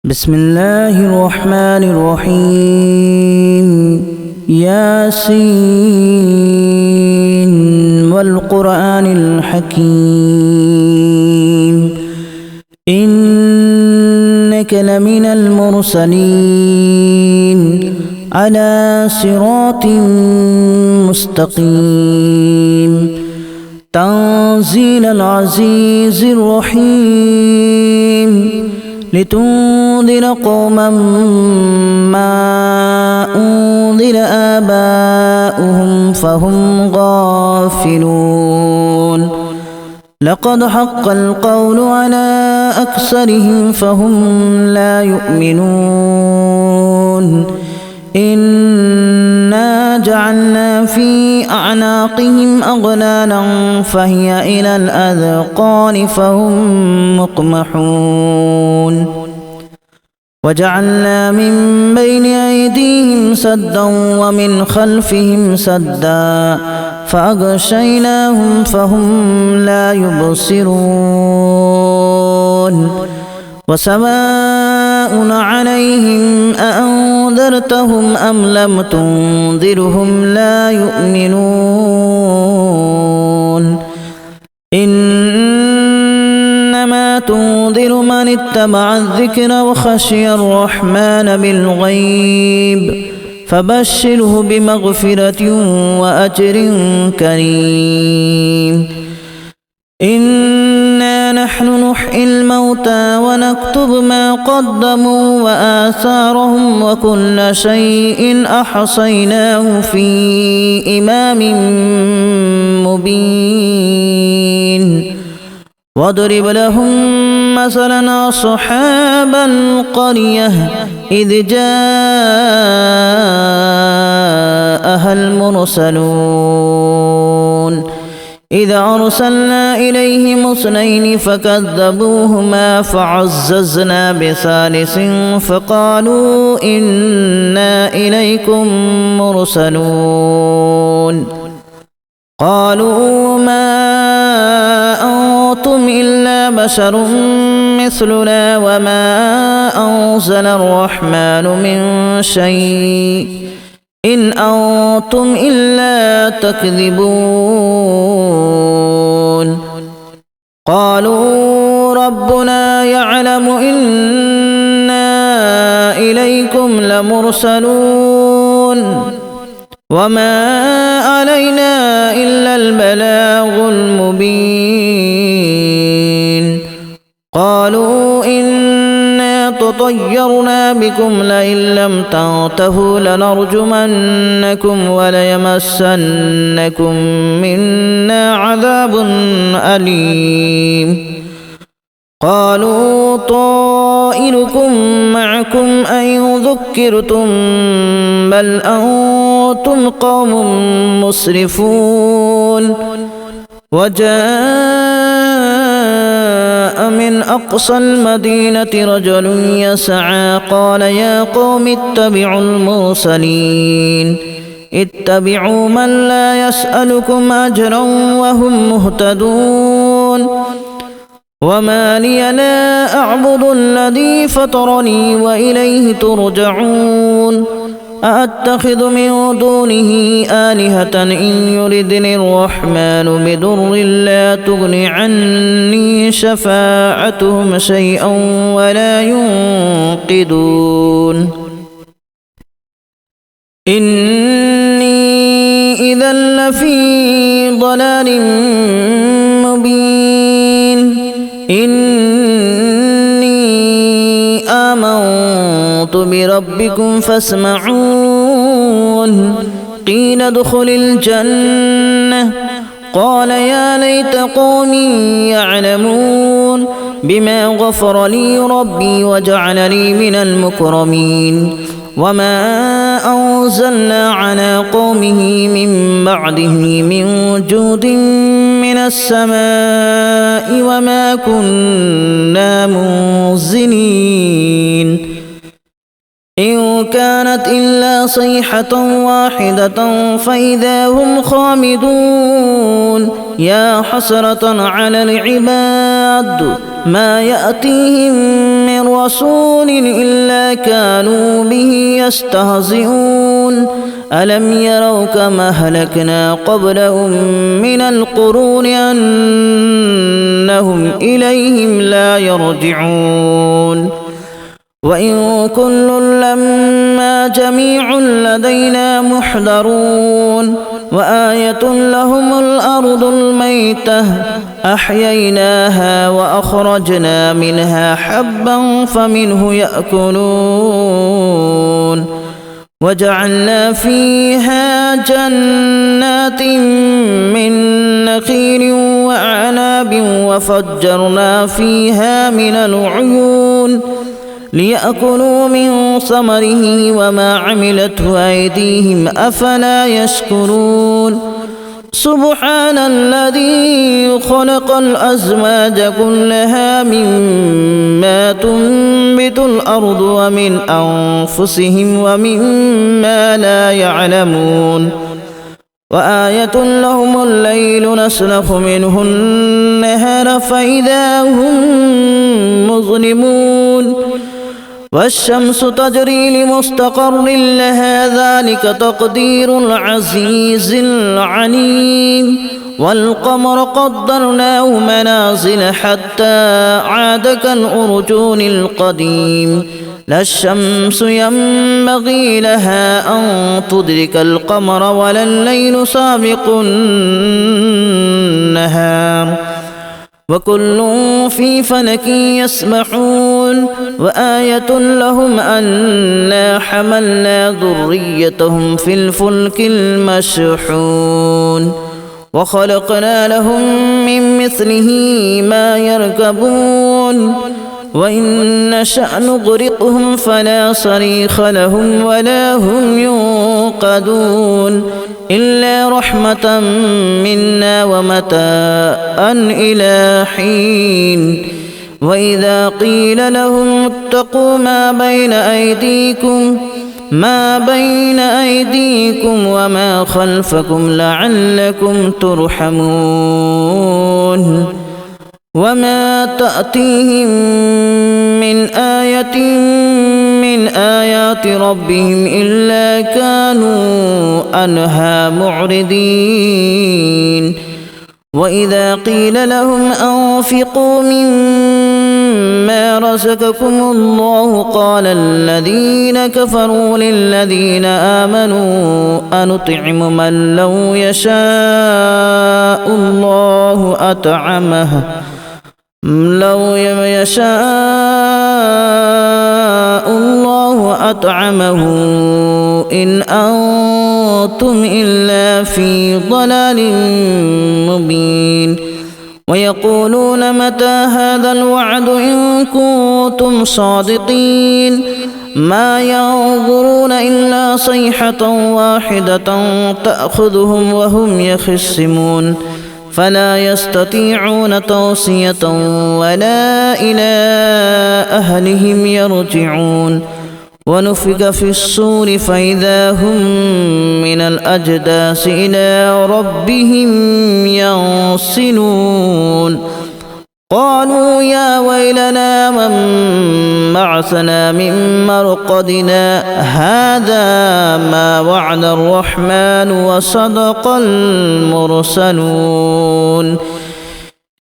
بسم الله الرحمن الرحيم ياسين والقرآن الحكيم إنك لمن المرسلين على صراط مستقيم تنزيل العزيز الرحيم لتنذر قوما ما أنذر آباؤهم فهم غافلون لقد حق القول على أكثرهم فهم لا يؤمنون إنا جعلنا في أعناقهم أغلالا فهي إلى الأذقان فهم مقمحون وجعلنا من بين أيديهم سدا ومن خلفهم سدا فأغشيناهم فهم لا يبصرون وسواء عليهم أأنذرتهم أم لم تنذرهم لا يؤمنون إنما تنذر من اتبع الذكر وخشي الرحمن بالغيب فبشره بمغفرة وأجر كريم إنا نحن نحيي الموتى ونكتب ما قدموا وآثارهم وكل شيء أحصيناه في إمام مبين واضرب لهم مثلا أصحاب القرية إذ جاءها المرسلون إذا أرسلنا إليهم اثنين فكذبوهما فعززنا بثالث فقالوا إنا إليكم مرسلون قالوا ما أنتم إلا بشر مثلنا وما أنزل الرحمن من شيء إن أنتم إلا تكذبون قالوا ربنا يعلم إنا إليكم لمرسلون وما علينا إلا البلاغ المبين قالوا إنا تطيرنا بكم لئن لم تنتهوا لنرجمنكم وليمسنكم منا عذاب أليم قالوا طائركم معكم أن ذكرتم بل أنتم قوم مسرفون وجاء من أقصى المدينة رجل يسعى قال يا قوم اتبعوا المرسلين اتبعوا من لا يسألكم أجرا وهم مهتدون وما لي لا أعبد الذي فطرني وإليه ترجعون أأتخذ من دونه آلهة إن يردني الرحمن بضر لا تغن عني شفاعتهم شيئا ولا ينقذون إني إذا لفي ضلال مبين إني آمنت بربكم فاسمعون قيل ادخل الجنة قال يا ليت قومي يعلمون بما غفر لي ربي وجعلني من المكرمين وما أنزلنا على قومه من بعده من جود من السماء وما كنا منزلين إن كانت إلا صيحة واحدة فإذا هم خامدون يا حسرة على العباد ما يأتيهم من رسول إلا كانوا به يستهزئون ألم يروا كما أهلكنا قبلهم من القرون أنهم إليهم لا يرجعون وإن كل لما جميع لدينا محضرون وآية لهم الأرض الميتة أحييناها وأخرجنا منها حبا فمنه يأكلون وجعلنا فيها جنات من نخيل وأعناب وفجرنا فيها من العيون ليأكلوا من ثمره وما عملته أيديهم أفلا يشكرون سبحان الذي خلق الأزواج كلها مما تنبت الأرض ومن أنفسهم ومما لا يعلمون وآية لهم الليل نسلخ منه النهار فإذا هم مظلمون والشمس تجري لمستقر لها ذلك تقدير العزيز العليم والقمر قدرناه منازل حتى عاد كالأرجون القديم لا الشمس ينبغي لها أن تدرك القمر ولا الليل سابق النهار وكل في فلك يسبحون وآية لهم أنا حملنا ذريتهم في الفلك المشحون وخلقنا لهم من مثله ما يركبون وإن نشأ نغرقهم فلا صريخ لهم ولا هم ينقذون إلا رحمة منا ومتاعا إلى حين وإذا قيل لهم اتقوا ما بين أيديكم وما خلفكم لعلكم ترحمون وما تأتيهم من آية من آيات ربهم إلا كانوا عنها معرضين وإذا قيل لهم أنفقوا مما رزقكم الله قال الذين كفروا للذين آمنوا أنطعم من لو يشاء الله أطعمه إن أنتم إلا في ضلال مبين ويقولون متى هذا الوعد إن كنتم صادقين ما ينظرون إلا صيحة واحدة تأخذهم وهم يخصمون فلا يستطيعون توصية ولا إلى أهلهم يرجعون ونفخ في الصور فإذا هم من الأجداث إلى ربهم ينسلون قالوا يا ويلنا من بعثنا من مرقدنا هذا ما وعد الرحمن وصدق المرسلون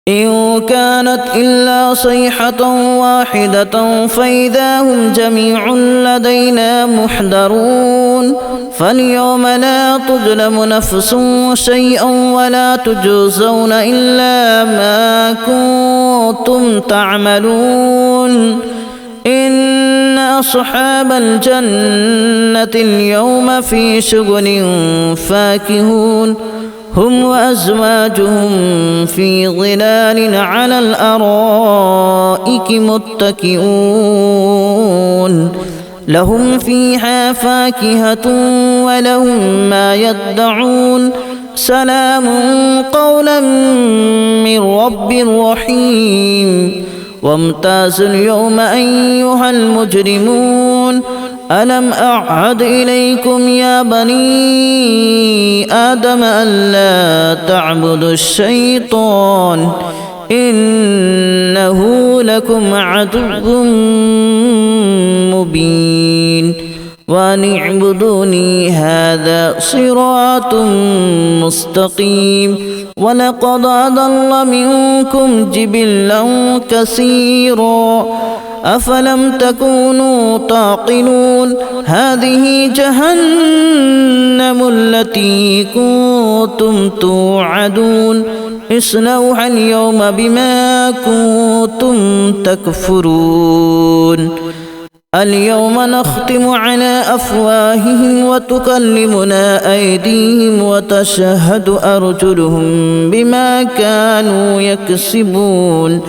إن كانت إلا صيحة واحدة فإذا هم جميع لدينا محضرون فاليوم لا تظلم نفس شيئا ولا تجزون إلا ما كنتم تعملون إن أصحاب الجنة اليوم في شغل فاكهون هم وأزواجهم في ظلال على الأرائك متكئون لهم فيها فاكهة ولهم ما يدعون سلام قولا من رب رحيم وامتازوا اليوم أيها المجرمون ألم أعهد إليكم يا بني آدم ألا تعبدوا الشيطان إنه لكم عدو مبين وأن اعبدوني هذا صراط مستقيم ولقد أضل منكم جبلا كثيرا أفلم تكونوا تعقلون هذه جهنم التي كنتم توعدون اصلوها اليوم بما كنتم تكفرون اليوم نختم على أفواههم وتكلمنا أيديهم وتشهد أرجلهم بما كانوا يكسبون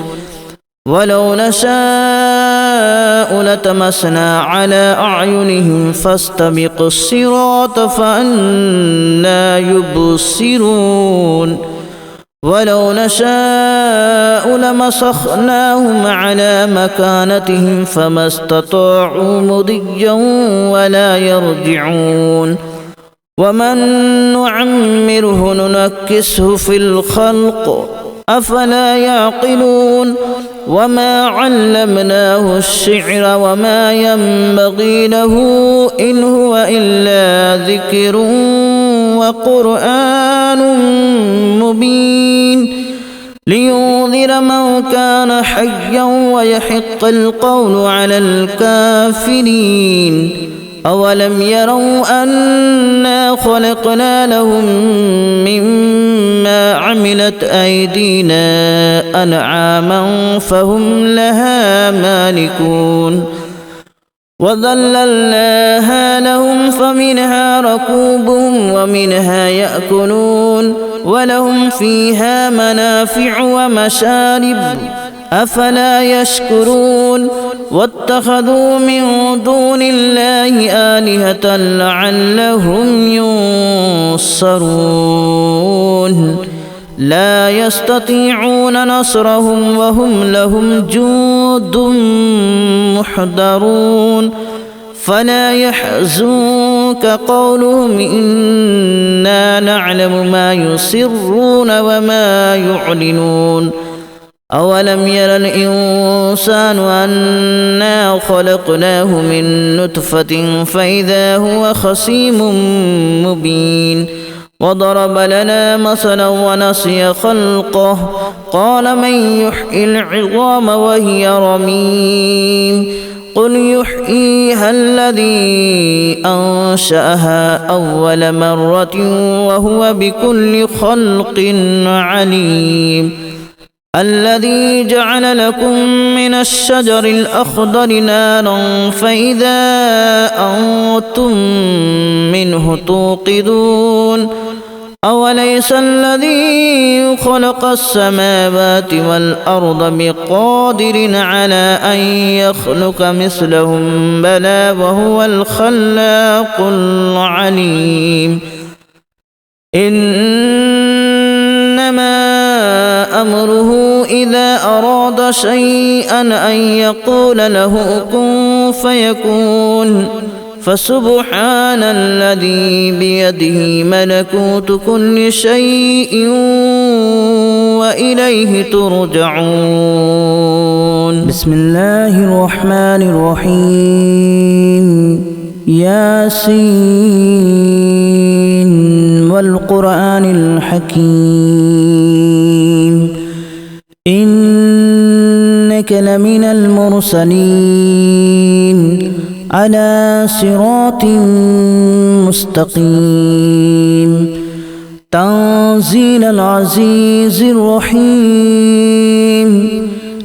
ولو نشاء لتمسنا على أعينهم فاستبقوا الصراط فأنى يبصرون ولو نشاء لمسخناهم على مكانتهم فما استطاعوا مضيا ولا يرجعون ومن نعمره ننكسه في الخلق أفلا يعقلون وما علمناه الشعر وما ينبغي له إن هو إلا ذكر وقرآن مبين لينذر من كان حيا ويحق القول على الكافرين أولم يروا أنا خلقنا لهم مما عملت أيدينا أنعاما فهم لها مالكون وذللناها لهم فمنها ركوبهم ومنها يأكلون ولهم فيها منافع ومشارب أفلا يشكرون واتخذوا من دون الله آلهة لعلهم ينصرون لا يستطيعون نصرهم وهم لهم جند محضرون فلا يحزنك قولهم إنا نعلم ما يسرون وما يعلنون أولم ير الإنسان أنا خلقناه من نطفة فإذا هو خصيم مبين وضرب لنا مثلا ونسي خلقه قال من يحيي العظام وهي رميم قل يحييها الذي أنشأها أول مرة وهو بكل خلق عليم الذي جعل لكم من الشجر الأخضر نارا فإذا أنتم منه توقدون أوليس الذي خلق السماوات والأرض بقادر على أن يخلق مثلهم بلى وهو الخلاق العليم إنما أمره إذا أراد شيئا أن يقول له كن فيكون فسبحان الذي بيده ملكوت كل شيء وإليه ترجعون بسم الله الرحمن الرحيم ياسين والقرآن الحكيم إنك لمن المرسلين على صراط مستقيم تنزيل العزيز الرحيم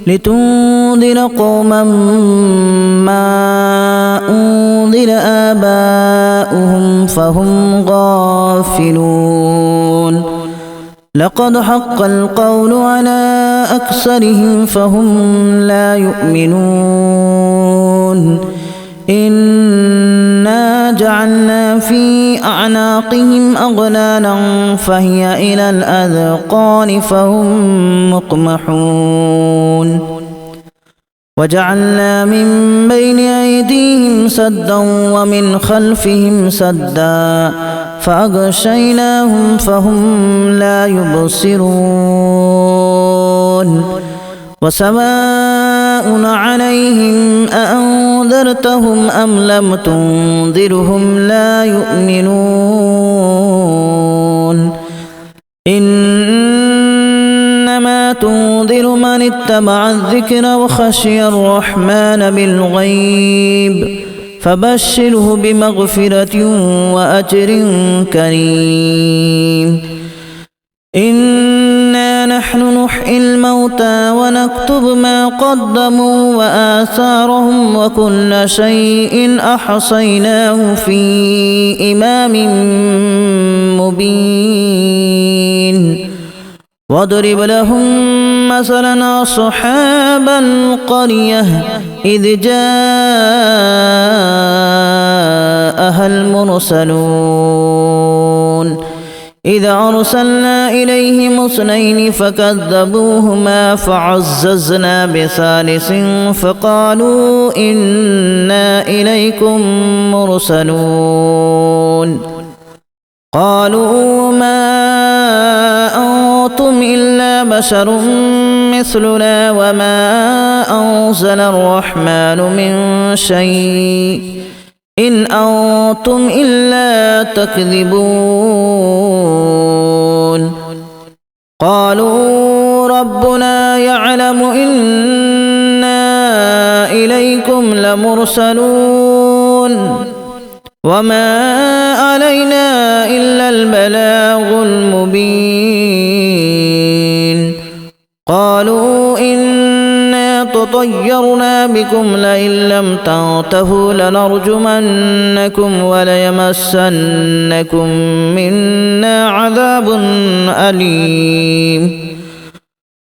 لتنذر قوما ما أنذر آباؤهم فهم غافلون لقد حق القول على أكثرهم فهم لا يؤمنون إنا جعلنا في أعناقهم أغلالا فهي إلى الأذقان فهم مقمحون وجعلنا من بين أيديهم سدا ومن خلفهم سدا فأغشيناهم فهم لا يبصرون وسواء سواء عليهم أأنذرتهم أم لم تنذرهم لا يؤمنون إنما تنذر من اتبع الذكر وخشي الرحمن بالغيب فبشره بمغفرة وأجر كريم إنا نحن نحيي الموتى ونكتب ما قدموا وآثارهم وكل شيء أحصيناه في إمام مبين واضرب لهم مثلا أصحاب القرية إذ جاءها المرسلون إذ أرسلنا إليهم 2 فكذبوهما فعززنا بثالث فقالوا إنا إليكم مرسلون قالوا ما أنتم إلا بشر مثلنا وما أنزل الرحمن من شيء إن أنتم إلا تكذبون قالوا ربنا يعلم إنا إليكم لمرسلون وما علينا إلا البلاغ المبين قالوا إنا تطيرنا بكم لئن لم تنتهوا لنرجمنكم وليمسنكم منا عذاب أليم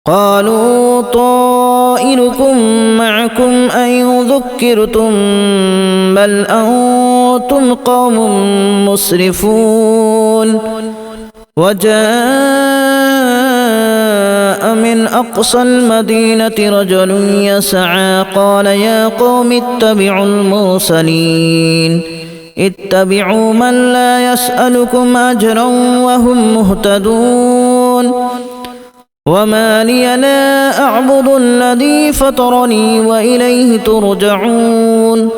قالوا طائركم معكم أن ذكرتم بل أنتم قوم مسرفون وجاء من أقصى المدينة رجل يسعى قال يا قوم اتبعوا المرسلين اتبعوا من لا يسألكم أجرا وهم مهتدون وما لي لا أعبد الذي فطرني وإليه ترجعون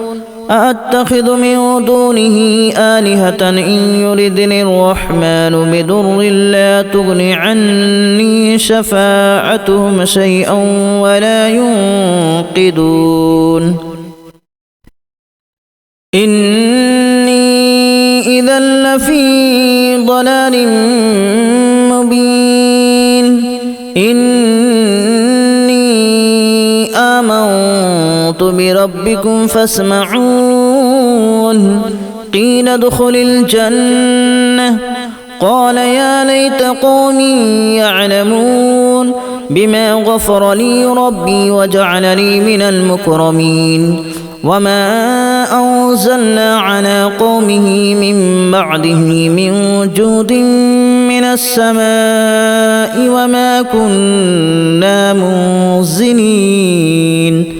أأتخذ من دونه آلهة إن يردني الرحمن بضر لا تغن عني شفاعتهم شيئا ولا ينقذون إني إذا لفي ضلال مبين إني آمنت بربكم فاسمعون قيل ادخل الجنة قال يا ليت قومي يعلمون بما غفر لي ربي وجعلني من المكرمين وما أنزلنا على قومه من بعده من جود من السماء وما كنا منزلين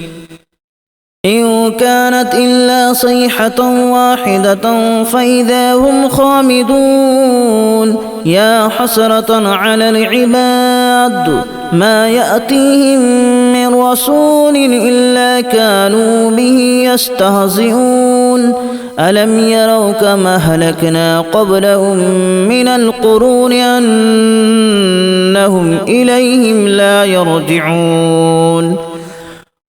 إن كانت إلا صيحة واحدة فإذا هم خامدون يا حسرة على العباد ما يأتيهم من رسول إلا كانوا به يستهزئون ألم يروا كما أهلكنا قبلهم من القرون أنهم إليهم لا يرجعون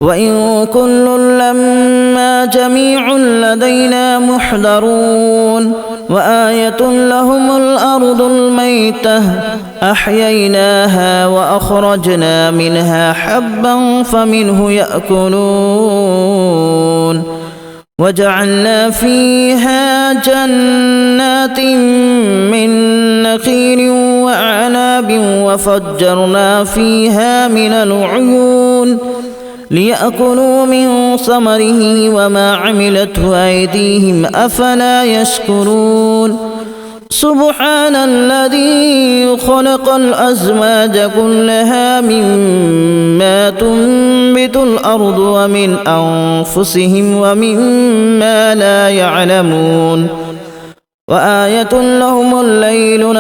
وإن كل لما جميع لدينا محضرون وآية لهم الأرض الميتة أحييناها وأخرجنا منها حبا فمنه يأكلون وجعلنا فيها جنات من نخيل وأعناب وفجرنا فيها من العيون ليأكلوا من ثمره وما عملته أيديهم أفلا يشكرون سبحان الذي خلق الأزواج كلها مما تنبت الأرض ومن أنفسهم ومما لا يعلمون وآية لهم الليل